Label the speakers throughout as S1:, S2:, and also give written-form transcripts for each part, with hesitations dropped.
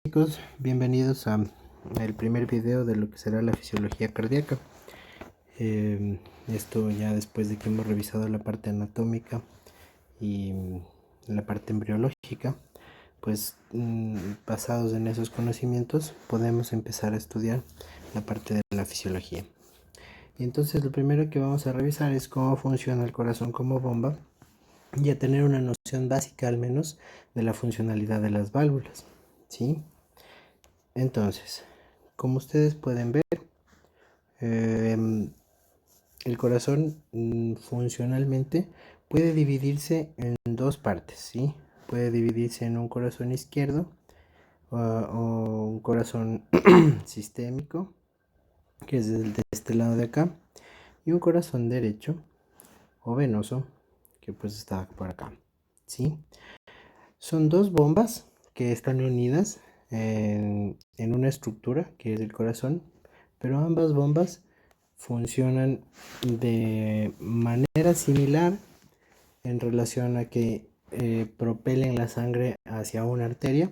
S1: Chicos, bienvenidos a el primer video de lo que será la fisiología cardíaca. Esto ya después de que hemos revisado la parte anatómica y la parte embriológica, pues basados en esos conocimientos podemos empezar a estudiar la parte de la fisiología. Y entonces lo primero que vamos a revisar es cómo funciona el corazón como bomba y a tener una noción básica al menos de la funcionalidad de las válvulas, ¿sí? Entonces, como ustedes pueden ver, el corazón funcionalmente puede dividirse en dos partes, ¿sí? Puede dividirse en un corazón izquierdo o un corazón sistémico, que es el de este lado de acá, y un corazón derecho o venoso, que pues está por acá, ¿sí? Son dos bombas que están unidas en una estructura que es el corazón, pero ambas bombas funcionan de manera similar en relación a que propelen la sangre hacia una arteria,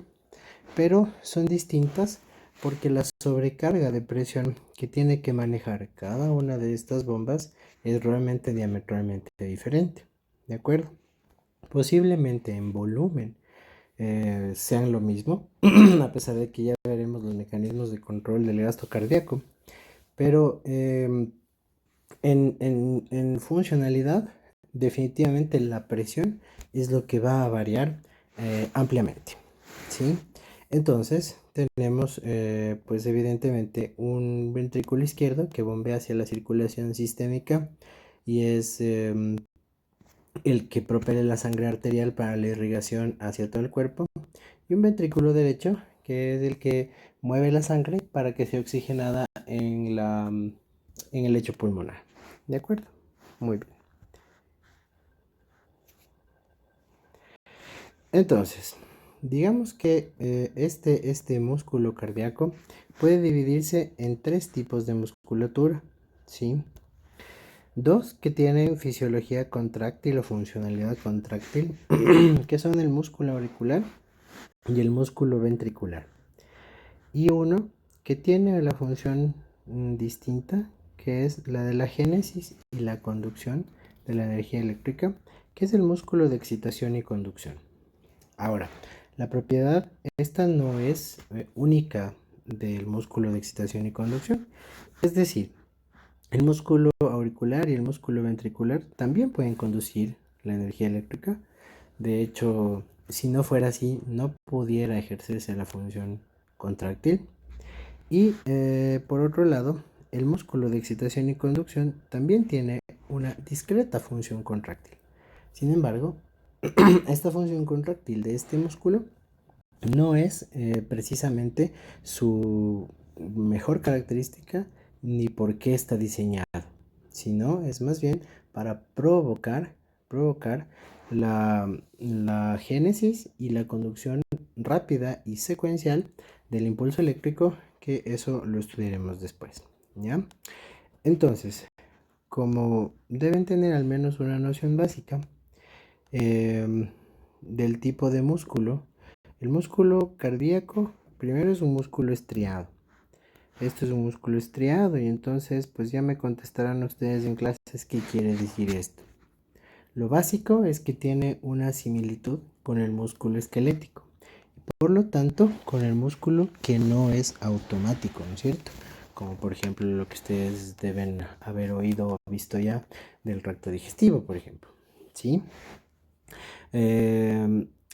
S1: pero son distintas porque la sobrecarga de presión que tiene que manejar cada una de estas bombas es realmente diametralmente diferente, ¿de acuerdo? Posiblemente en volumen sean lo mismo, a pesar de que ya veremos los mecanismos de control del gasto cardíaco, pero en funcionalidad, definitivamente la presión es lo que va a variar ampliamente, ¿sí? Entonces, tenemos, pues evidentemente, un ventrículo izquierdo que bombea hacia la circulación sistémica y es el que propele la sangre arterial para la irrigación hacia todo el cuerpo, y un ventrículo derecho que es el que mueve la sangre para que sea oxigenada en el lecho pulmonar. ¿De acuerdo? Muy bien. Entonces, digamos que este músculo cardíaco puede dividirse en tres tipos de musculatura, ¿sí? Dos que tienen fisiología contráctil o funcionalidad contráctil, que son el músculo auricular y el músculo ventricular. Y uno que tiene la función distinta, que es la de la génesis y la conducción de la energía eléctrica, que es el músculo de excitación y conducción. Ahora, la propiedad esta no es única del músculo de excitación y conducción, es decir, el músculo auricular y el músculo ventricular también pueden conducir la energía eléctrica. De hecho, si no fuera así, no pudiera ejercerse la función contráctil. Y por otro lado, el músculo de excitación y conducción también tiene una discreta función contráctil. Sin embargo, esta función contráctil de este músculo no es precisamente su mejor característica ni por qué está diseñado, sino es más bien para provocar la génesis y la conducción rápida y secuencial del impulso eléctrico, que eso lo estudiaremos después, ¿ya? Entonces, como deben tener al menos una noción básica del tipo de músculo, el músculo cardíaco primero es un músculo estriado. Esto es un músculo estriado y entonces pues ya me contestarán ustedes en clases qué quiere decir esto. Lo básico es que tiene una similitud con el músculo esquelético, por lo tanto con el músculo que no es automático, ¿no es cierto? Como por ejemplo lo que ustedes deben haber oído o visto ya del tracto digestivo, por ejemplo, ¿sí?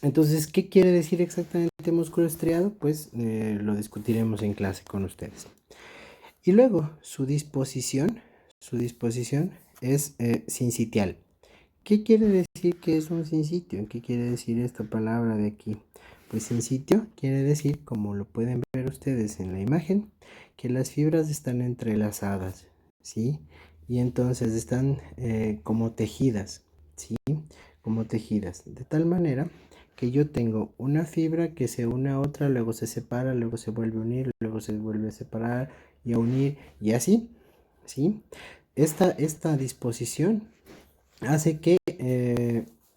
S1: Entonces, ¿qué quiere decir exactamente músculo estriado? Pues lo discutiremos en clase con ustedes. Y luego, su disposición es sincitial. ¿Qué quiere decir que es un sincitio? ¿Qué quiere decir esta palabra de aquí? Pues sincitio quiere decir, como lo pueden ver ustedes en la imagen, que las fibras están entrelazadas, ¿sí? Y entonces están como tejidas, ¿sí? Como tejidas, de tal manera que yo tengo una fibra que se une a otra, luego se separa, luego se vuelve a unir, luego se vuelve a separar y a unir, y así, ¿sí? Esta disposición hace que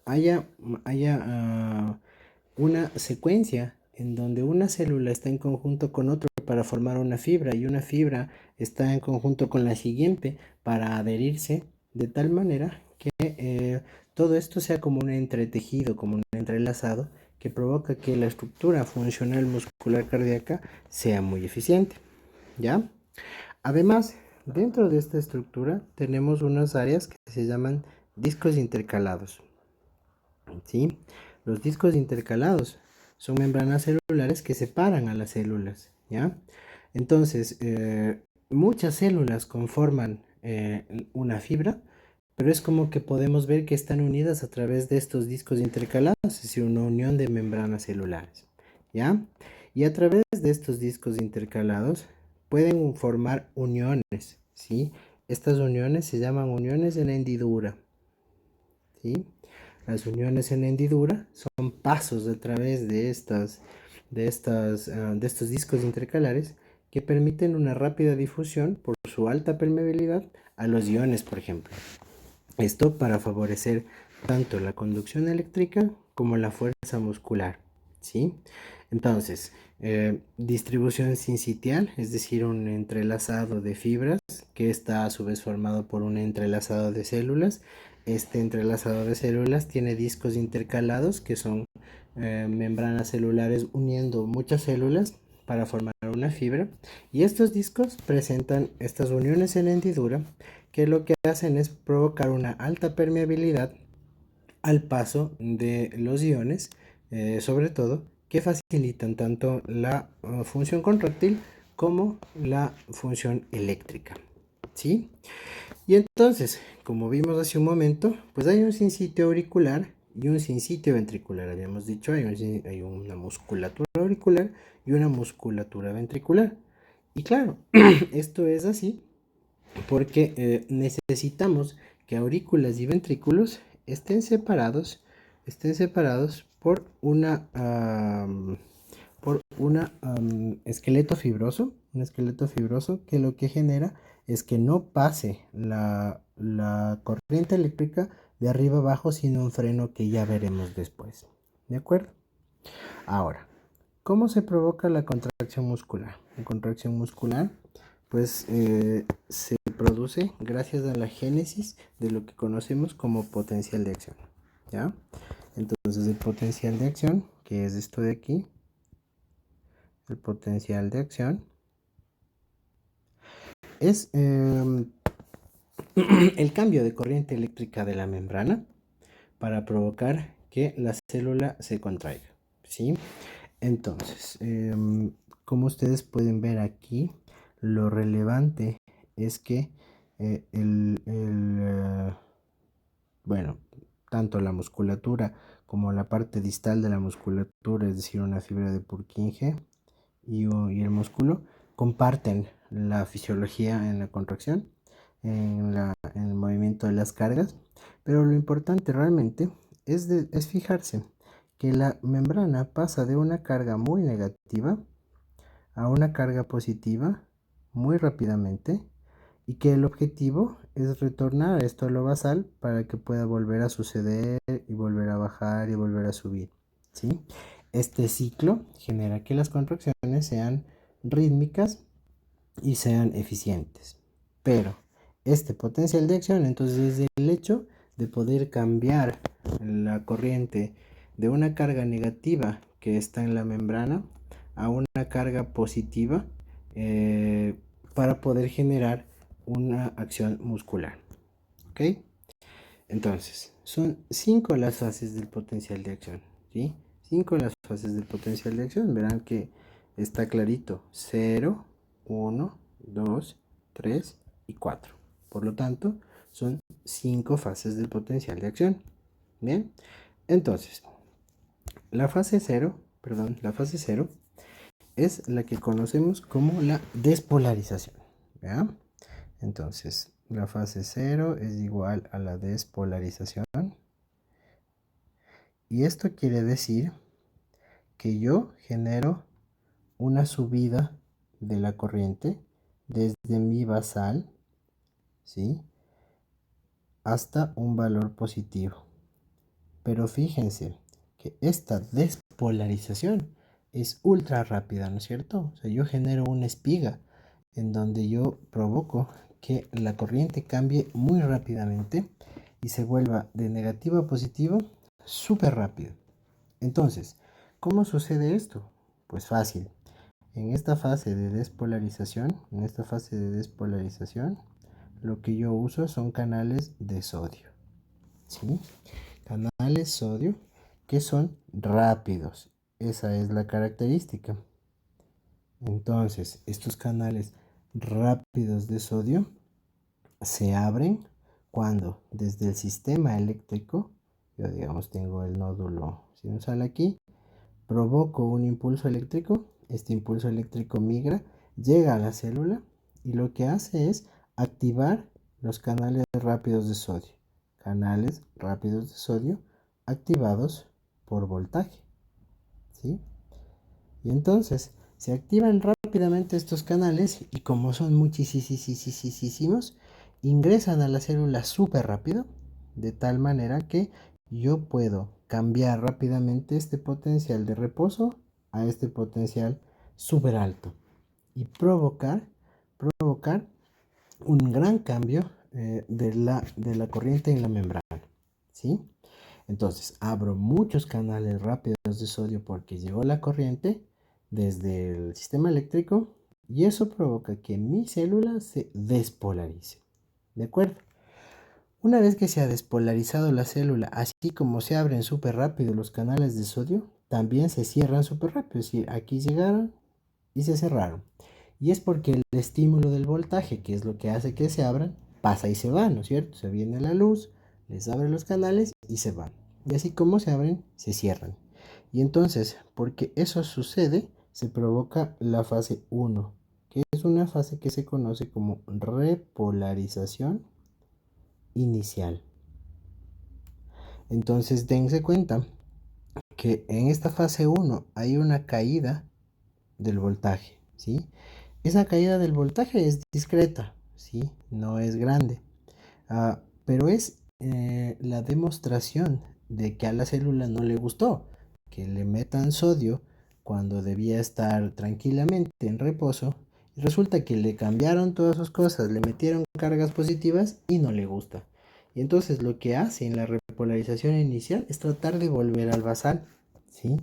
S1: haya una secuencia en donde una célula está en conjunto con otra para formar una fibra y una fibra está en conjunto con la siguiente para adherirse de tal manera que todo esto sea como un entretejido, como un entrelazado que provoca que la estructura funcional muscular cardíaca sea muy eficiente, ¿ya? Además, dentro de esta estructura tenemos unas áreas que se llaman discos intercalados, ¿sí? Los discos intercalados son membranas celulares que separan a las células, ¿ya? Entonces, muchas células conforman una fibra, pero es como que podemos ver que están unidas a través de estos discos intercalados, es decir, una unión de membranas celulares, ¿ya? Y a través de estos discos intercalados pueden formar uniones, ¿sí? Estas uniones se llaman uniones en hendidura, ¿sí? Las uniones en hendidura son pasos a través de estos discos intercalares que permiten una rápida difusión por su alta permeabilidad a los iones, por ejemplo. Esto para favorecer tanto la conducción eléctrica como la fuerza muscular, ¿sí? Entonces, distribución sincitial, es decir, un entrelazado de fibras que está a su vez formado por un entrelazado de células. Este entrelazado de células tiene discos intercalados que son membranas celulares uniendo muchas células para formar una fibra, y estos discos presentan estas uniones en hendidura que lo que hacen es provocar una alta permeabilidad al paso de los iones, sobre todo, que facilitan tanto la función contráctil como la función eléctrica, ¿sí? Y entonces, como vimos hace un momento, pues hay un sinsitio auricular y un sinsitio ventricular. Habíamos dicho, hay una musculatura auricular y una musculatura ventricular. Y claro, esto es así porque necesitamos que aurículas y ventrículos estén separados por una esqueleto fibroso, un esqueleto fibroso que lo que genera es que no pase la corriente eléctrica de arriba abajo, sino un freno que ya veremos después. ¿De acuerdo? Ahora, ¿cómo se provoca la contracción muscular? La contracción muscular, pues, se produce gracias a la génesis de lo que conocemos como potencial de acción, ¿ya? Entonces, el potencial de acción, que es esto de aquí, el potencial de acción, es el cambio de corriente eléctrica de la membrana para provocar que la célula se contraiga, ¿sí? Entonces, como ustedes pueden ver aquí, lo relevante es que bueno, tanto la musculatura como la parte distal de la musculatura, es decir, una fibra de Purkinje y el músculo, comparten la fisiología en la contracción, en el movimiento de las cargas, pero lo importante realmente es fijarse que la membrana pasa de una carga muy negativa a una carga positiva muy rápidamente, y que el objetivo es retornar esto a lo basal para que pueda volver a suceder y volver a bajar y volver a subir, ¿sí? Este ciclo genera que las contracciones sean rítmicas y sean eficientes. Pero este potencial de acción, entonces, es el hecho de poder cambiar la corriente de una carga negativa que está en la membrana a una carga positiva, eh, para poder generar una acción muscular. ¿Ok? Entonces, son 5 las fases del potencial de acción, ¿sí? 5 las fases del potencial de acción. Verán que está clarito: 0, 1, 2, 3 y 4. Por lo tanto, son 5 fases del potencial de acción. Bien, entonces, la fase 0 es la que conocemos como la despolarización, ¿ya? Entonces, la fase 0 es igual a la despolarización. Y esto quiere decir que yo genero una subida de la corriente desde mi basal, ¿sí?, hasta un valor positivo. Pero fíjense que esta despolarización es ultra rápida, ¿no es cierto? O sea, yo genero una espiga en donde yo provoco que la corriente cambie muy rápidamente y se vuelva de negativo a positivo súper rápido. Entonces, ¿cómo sucede esto? Pues fácil. En esta fase de despolarización, lo que yo uso son canales de sodio, ¿sí? Canales sodio que son rápidos. Esa es la característica. Entonces, estos canales rápidos de sodio se abren cuando desde el sistema eléctrico, yo digamos tengo el nódulo sinusal aquí, provoco un impulso eléctrico, este impulso eléctrico migra, llega a la célula y lo que hace es activar los canales rápidos de sodio. Canales rápidos de sodio activados por voltaje, ¿sí? Y entonces se activan rápidamente estos canales y como son muchísimos, ingresan a la célula súper rápido, de tal manera que yo puedo cambiar rápidamente este potencial de reposo a este potencial súper alto y provocar un gran cambio de la corriente en la membrana, ¿sí? Entonces abro muchos canales rápidos de sodio porque llegó la corriente desde el sistema eléctrico y eso provoca que mi célula se despolarice. ¿De acuerdo? Una vez que se ha despolarizado la célula, así como se abren súper rápido los canales de sodio, también se cierran súper rápido. Es decir, aquí llegaron y se cerraron. Y es porque el estímulo del voltaje, que es lo que hace que se abran, pasa y se va, ¿no es cierto? Se viene la luz, les abre los canales y se van. Y así como se abren, se cierran. Y entonces, porque eso sucede, se provoca la fase 1, que es una fase que se conoce como repolarización inicial. Entonces, dense cuenta que en esta fase 1 hay una caída del voltaje, ¿sí? Esa caída del voltaje es discreta, ¿sí? No es grande, pero es la demostración de que a la célula no le gustó que le metan sodio cuando debía estar tranquilamente en reposo. Y resulta que le cambiaron todas sus cosas, le metieron cargas positivas y no le gusta. Y entonces lo que hace en la repolarización inicial es tratar de volver al basal, ¿sí?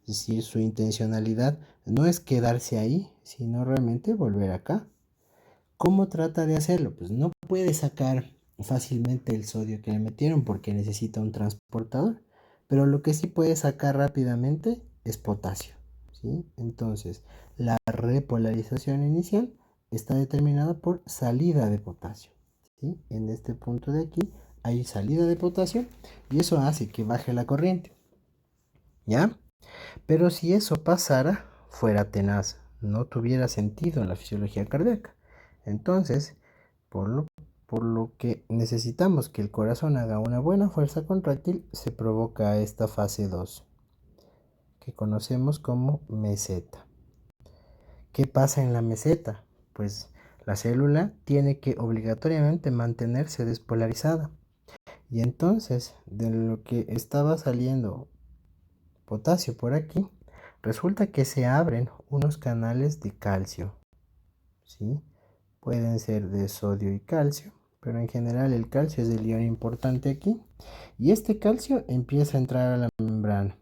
S1: Es decir, su intencionalidad no es quedarse ahí, sino realmente volver acá. ¿Cómo trata de hacerlo? Pues no puede sacar fácilmente el sodio que le metieron porque necesita un transportador, pero lo que sí puede sacar rápidamente es potasio, ¿sí? Entonces, la repolarización inicial está determinada por salida de potasio, ¿sí? En este punto de aquí hay salida de potasio y eso hace que baje la corriente, ¿ya? Pero si eso pasara, fuera tenaz, no tuviera sentido en la fisiología cardíaca. Entonces, por lo, por lo que necesitamos que el corazón haga una buena fuerza contráctil, se provoca esta fase 2, que conocemos como meseta. ¿Qué pasa en la meseta? Pues la célula tiene que obligatoriamente mantenerse despolarizada. Y entonces, de lo que estaba saliendo potasio por aquí, resulta que se abren unos canales de calcio, ¿sí? Pueden ser de sodio y calcio, pero en general el calcio es el ion importante aquí. Y este calcio empieza a entrar a la membrana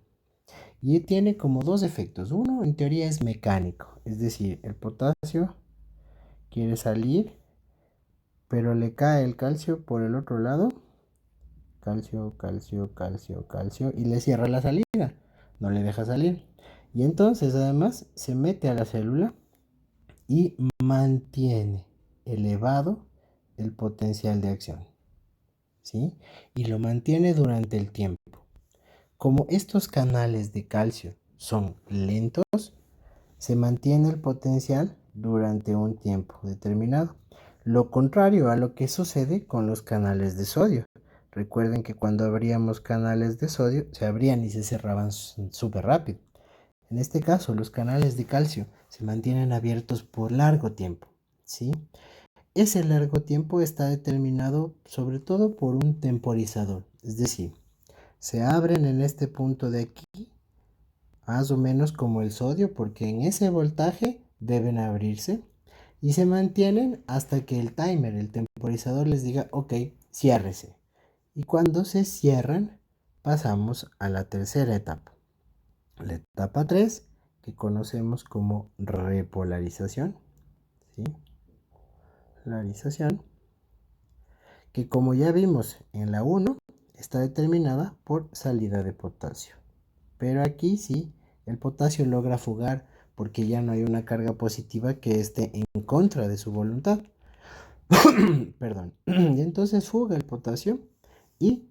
S1: y tiene como dos efectos. Uno, en teoría, es mecánico, es decir, el potasio quiere salir, pero le cae el calcio por el otro lado. Calcio, calcio, calcio, calcio, y le cierra la salida, no le deja salir. Y entonces además se mete a la célula y mantiene elevado el potencial de acción, ¿sí? Y lo mantiene durante el tiempo. Como estos canales de calcio son lentos, se mantiene el potencial durante un tiempo determinado. Lo contrario a lo que sucede con los canales de sodio. Recuerden que cuando abríamos canales de sodio, se abrían y se cerraban súper rápido. En este caso, los canales de calcio se mantienen abiertos por largo tiempo, ¿sí? Ese largo tiempo está determinado sobre todo por un temporizador, es decir, se abren en este punto de aquí más o menos como el sodio, porque en ese voltaje deben abrirse y se mantienen hasta que el timer, el temporizador les diga, ok, ciérrese. Y cuando se cierran, pasamos a la tercera etapa. La etapa 3 que conocemos como repolarización, ¿sí? Polarización, que como ya vimos en la 1, está determinada por salida de potasio. Pero aquí sí, el potasio logra fugar porque ya no hay una carga positiva que esté en contra de su voluntad. Perdón. Y entonces fuga el potasio y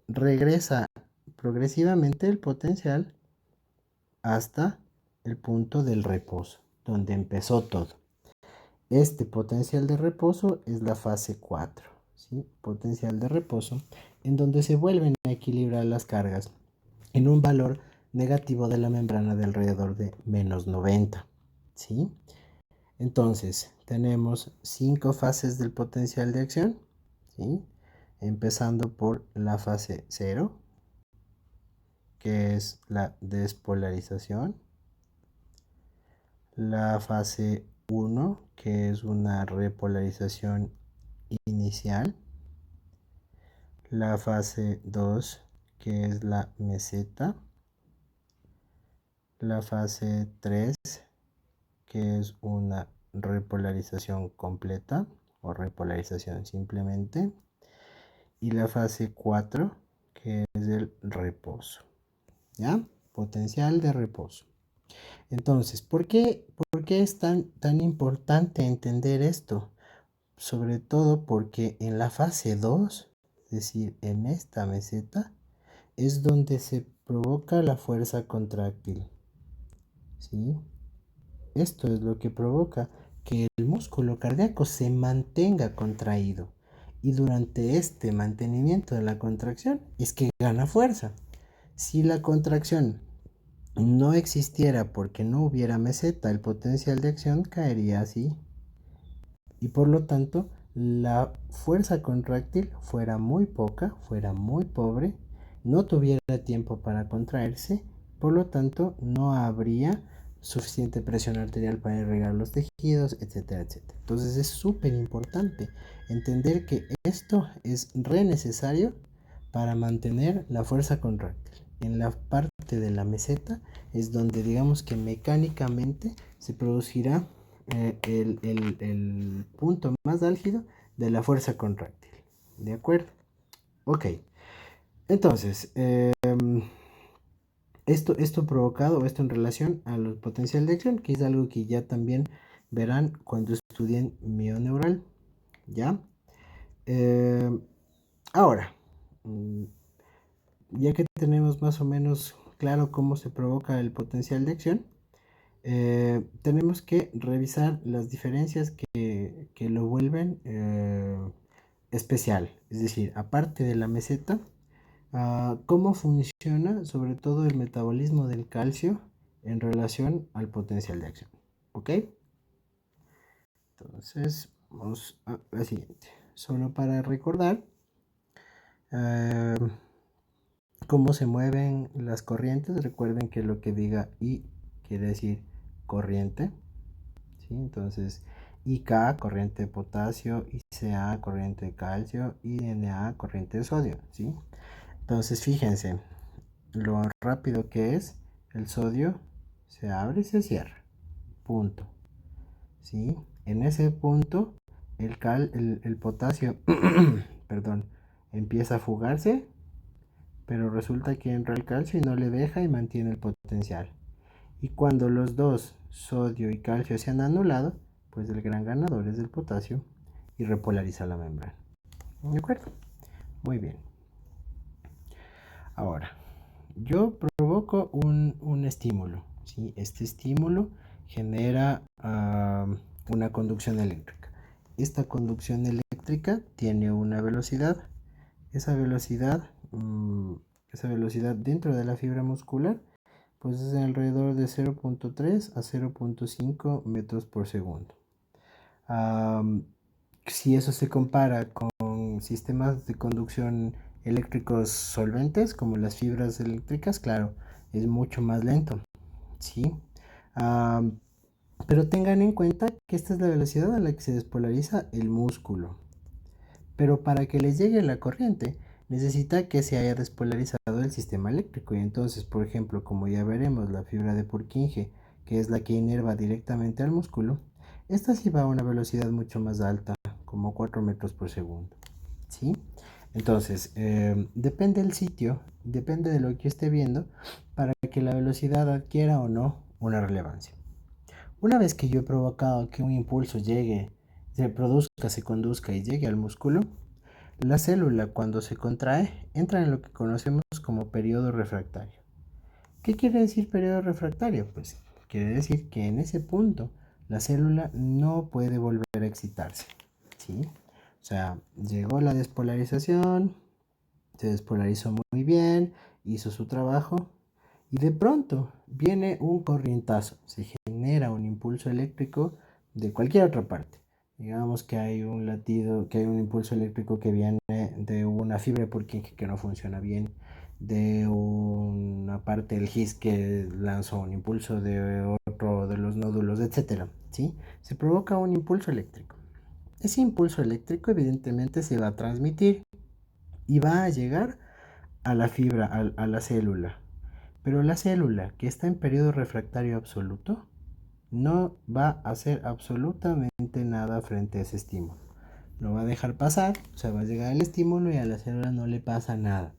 S1: regresa progresivamente el potencial hasta el punto del reposo, donde empezó todo. Este potencial de reposo es la fase 4, ¿sí? Potencial de reposo, en donde se vuelven a equilibrar las cargas en un valor negativo de la membrana de alrededor de menos 90, ¿sí? Entonces, tenemos 5 fases del potencial de acción, ¿sí? Empezando por la fase 0, que es la despolarización. La fase 1, que es una repolarización inicial. La fase 2, que es la meseta. La fase 3, que es una repolarización completa o repolarización simplemente. Y la fase 4, que es el reposo. ¿Ya? Potencial de reposo. Entonces, por qué es tan importante entender esto? Sobre todo porque en la fase 2, es decir, en esta meseta, es donde se provoca la fuerza contráctil. ¿Sí? Esto es lo que provoca que el músculo cardíaco se mantenga contraído. Y durante este mantenimiento de la contracción es que gana fuerza. Si la contracción no existiera porque no hubiera meseta, el potencial de acción caería así. Y por lo tanto, la fuerza contráctil fuera muy poca, fuera muy pobre, no tuviera tiempo para contraerse, por lo tanto, no habría suficiente presión arterial para irrigar los tejidos, etcétera, etcétera. Entonces es súper importante entender que esto es re necesario para mantener la fuerza contráctil. En la parte de la meseta es donde digamos que mecánicamente se producirá el punto más álgido de la fuerza contráctil. ¿De acuerdo? Ok. Entonces, esto provocado, esto en relación al potencial de acción, que es algo que ya también verán cuando estudien mioneural. ¿Ya? Eh, ahora, ya que tenemos más o menos claro cómo se provoca el potencial de acción, tenemos que revisar las diferencias que lo vuelven especial. Es decir, aparte de la meseta, cómo funciona sobre todo el metabolismo del calcio en relación al potencial de acción. ¿Ok? Entonces, vamos a la siguiente. Solo para recordar eh, cómo se mueven las corrientes. Recuerden que lo que diga I quiere decir corriente. ¿Sí? Entonces, IK, corriente de potasio, ICA, corriente de calcio, y Na, corriente de sodio. ¿Sí? Entonces, fíjense lo rápido que es. El sodio se abre y se cierra. Punto. ¿Sí? En ese punto, el potasio, perdón, empieza a fugarse, pero resulta que entra el calcio y no le deja y mantiene el potencial. Y cuando los dos, sodio y calcio, se han anulado, pues el gran ganador es el potasio y repolariza la membrana. ¿De acuerdo? Muy bien. Ahora, yo provoco un estímulo. ¿Sí? Este estímulo genera una conducción eléctrica. Esta conducción eléctrica tiene una velocidad. Esa velocidad, esa velocidad dentro de la fibra muscular, pues es alrededor de 0.3 a 0.5 metros por segundo. Si eso se compara con sistemas de conducción eléctricos solventes, como las fibras eléctricas, claro, es mucho más lento, ¿sí? Ah, pero tengan en cuenta que esta es la velocidad a la que se despolariza el músculo. Pero para que les llegue la corriente, necesita que se haya despolarizado el sistema eléctrico. Y entonces, por ejemplo, como ya veremos, la fibra de Purkinje, que es la que inerva directamente al músculo, esta sí va a una velocidad mucho más alta, como 4 metros por segundo. ¿Sí? Entonces, depende del sitio, depende de lo que esté viendo, para que la velocidad adquiera o no una relevancia. Una vez que yo he provocado que un impulso llegue, se produzca, se conduzca y llegue al músculo, la célula cuando se contrae entra en lo que conocemos como periodo refractario. ¿Qué quiere decir periodo refractario? Pues quiere decir que en ese punto la célula no puede volver a excitarse, ¿sí? O sea, llegó la despolarización, se despolarizó muy bien, hizo su trabajo y de pronto viene un corrientazo, se genera un impulso eléctrico de cualquier otra parte. Digamos que hay un latido, que hay un impulso eléctrico que viene de una fibra de Purkinje que no funciona bien, de una parte del GIS que lanzó un impulso de otro de los nódulos, etcétera, ¿sí? Se provoca un impulso eléctrico. Ese impulso eléctrico evidentemente se va a transmitir y va a llegar a la fibra, a la célula. Pero la célula que está en periodo refractario absoluto no va a hacer absolutamente nada frente a ese estímulo. Lo va a dejar pasar, o sea, va a llegar el estímulo y a la célula no le pasa nada.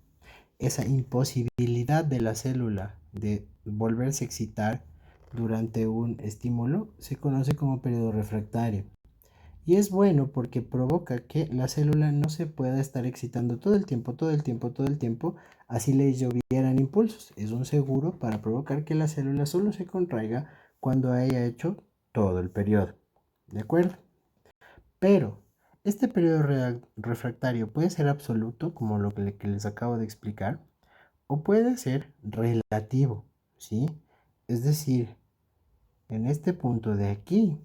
S1: Esa imposibilidad de la célula de volverse a excitar durante un estímulo se conoce como periodo refractario. Y es bueno porque provoca que la célula no se pueda estar excitando todo el tiempo, todo el tiempo, todo el tiempo, así le llovieran impulsos. Es un seguro para provocar que la célula solo se contraiga cuando haya hecho todo el periodo. ¿De acuerdo? Pero este periodo refractario puede ser absoluto, como lo que les acabo de explicar, o puede ser relativo, ¿sí? Es decir, en este punto de aquí,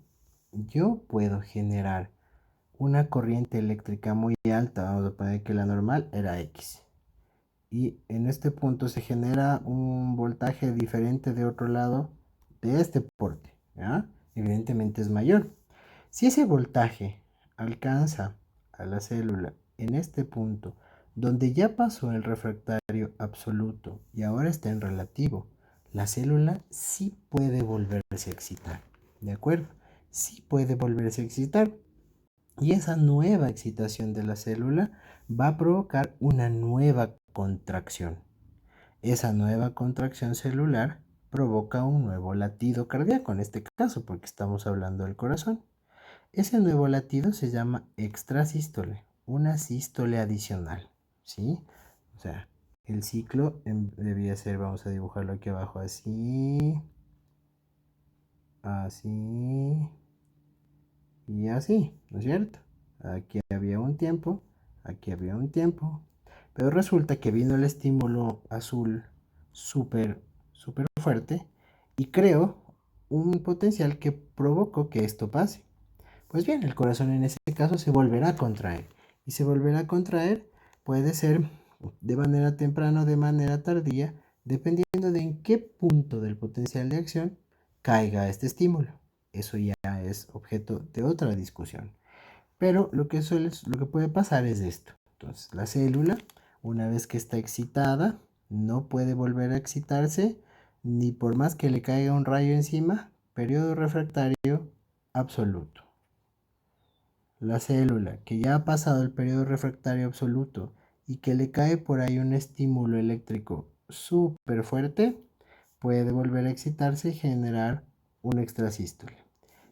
S1: yo puedo generar una corriente eléctrica muy alta, vamos a poner que la normal era X. Y en este punto se genera un voltaje diferente de otro lado de este porte, ¿ya? Evidentemente es mayor. Si ese voltaje alcanza a la célula en este punto, donde ya pasó el refractario absoluto y ahora está en relativo, la célula sí puede volverse a excitar, ¿de acuerdo? Sí puede volverse a excitar. Y esa nueva excitación de la célula va a provocar una nueva contracción. Esa nueva contracción celular provoca un nuevo latido cardíaco, en este caso, porque estamos hablando del corazón. Ese nuevo latido se llama extrasístole, una sístole adicional, ¿sí? O sea, el ciclo debía ser, vamos a dibujarlo aquí abajo, así, así y así, ¿no es cierto? Aquí había un tiempo, aquí había un tiempo, pero resulta que vino el estímulo azul súper, súper fuerte y creó un potencial que provocó que esto pase. Pues bien, el corazón en ese caso se volverá a contraer. Y se volverá a contraer puede ser de manera temprana o de manera tardía, dependiendo de en qué punto del potencial de acción caiga este estímulo. Eso ya es objeto de otra discusión. Pero lo que puede pasar es esto. Entonces, la célula, una vez que está excitada, no puede volver a excitarse, ni por más que le caiga un rayo encima, periodo refractario absoluto. La célula que ya ha pasado el periodo refractario absoluto y que le cae por ahí un estímulo eléctrico súper fuerte, puede volver a excitarse y generar un extrasístole.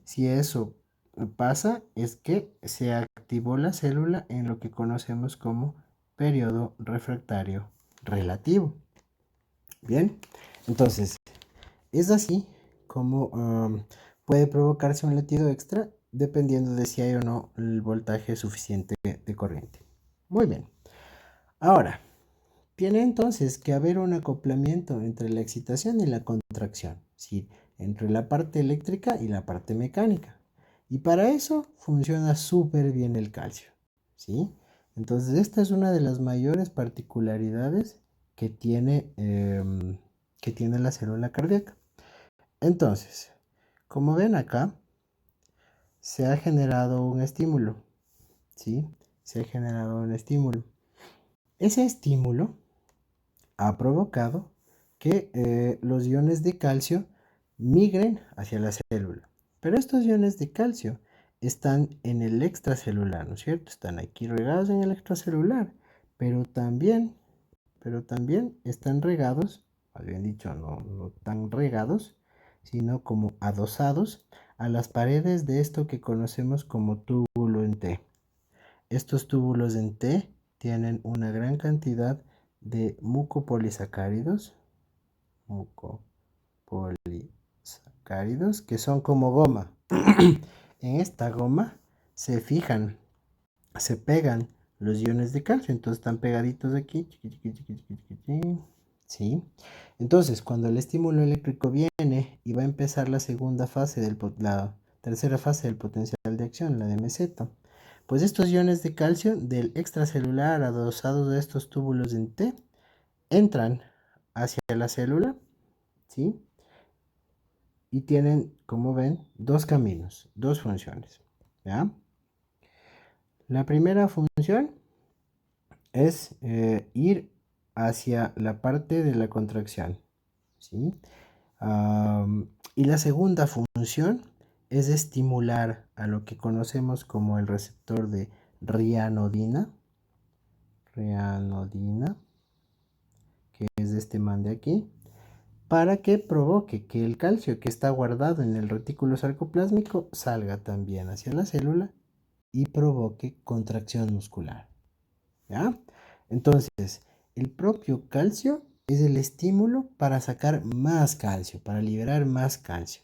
S1: Si eso pasa, es que se activó la célula en lo que conocemos como periodo refractario relativo. Bien, entonces es así como puede provocarse un latido extra dependiendo de si hay o no el voltaje suficiente de corriente. Muy bien. Ahora, tiene entonces que haber un acoplamiento entre la excitación y la contracción, ¿sí? Entre la parte eléctrica y la parte mecánica. Y para eso funciona súper bien el calcio, ¿sí? Entonces esta es una de las mayores particularidades que tiene que tiene la célula cardíaca. Entonces, como ven acá, se ha generado un estímulo, ¿sí? Se ha generado un estímulo. Ese estímulo ha provocado que los iones de calcio migren hacia la célula. Pero estos iones de calcio están en el extracelular, ¿no es cierto? Están aquí regados en el extracelular, pero también, están regados, más bien dicho, no tan regados, sino como adosados a las paredes de esto que conocemos como túbulo en T. Estos túbulos en T tienen una gran cantidad de mucopolisacáridos, mucopolisacáridos que son como goma. En esta goma se fijan, se pegan los iones de calcio, entonces están pegaditos aquí, ¿sí? Entonces, cuando el estímulo eléctrico viene y va a empezar la segunda fase, la tercera fase del potencial de acción, la de meseta, pues estos iones de calcio del extracelular adosados a estos túbulos en T entran hacia la célula, ¿sí? Y tienen, como ven, dos caminos, dos funciones, ¿ya? La primera función es ir hacia la parte de la contracción, ¿sí? Y la segunda función es estimular a lo que conocemos como el receptor de rianodina, que es este man de aquí, para que provoque que el calcio que está guardado en el retículo sarcoplásmico salga también hacia la célula y provoque contracción muscular, ¿ya? Entonces, el propio calcio es el estímulo para sacar más calcio, para liberar más calcio.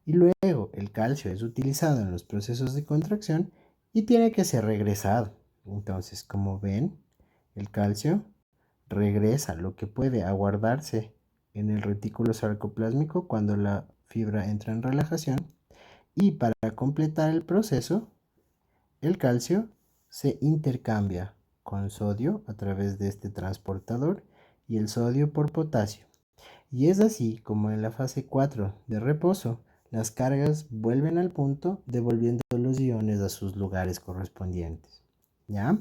S1: Y luego el calcio es utilizado en los procesos de contracción y tiene que ser regresado. Entonces, como ven, el calcio regresa lo que puede aguardarse en el retículo sarcoplásmico cuando la fibra entra en relajación, y para completar el proceso, el calcio se intercambia con sodio a través de este transportador y el sodio por potasio. Y es así como en la fase 4 de reposo, las cargas vuelven al punto devolviendo los iones a sus lugares correspondientes. ¿Ya?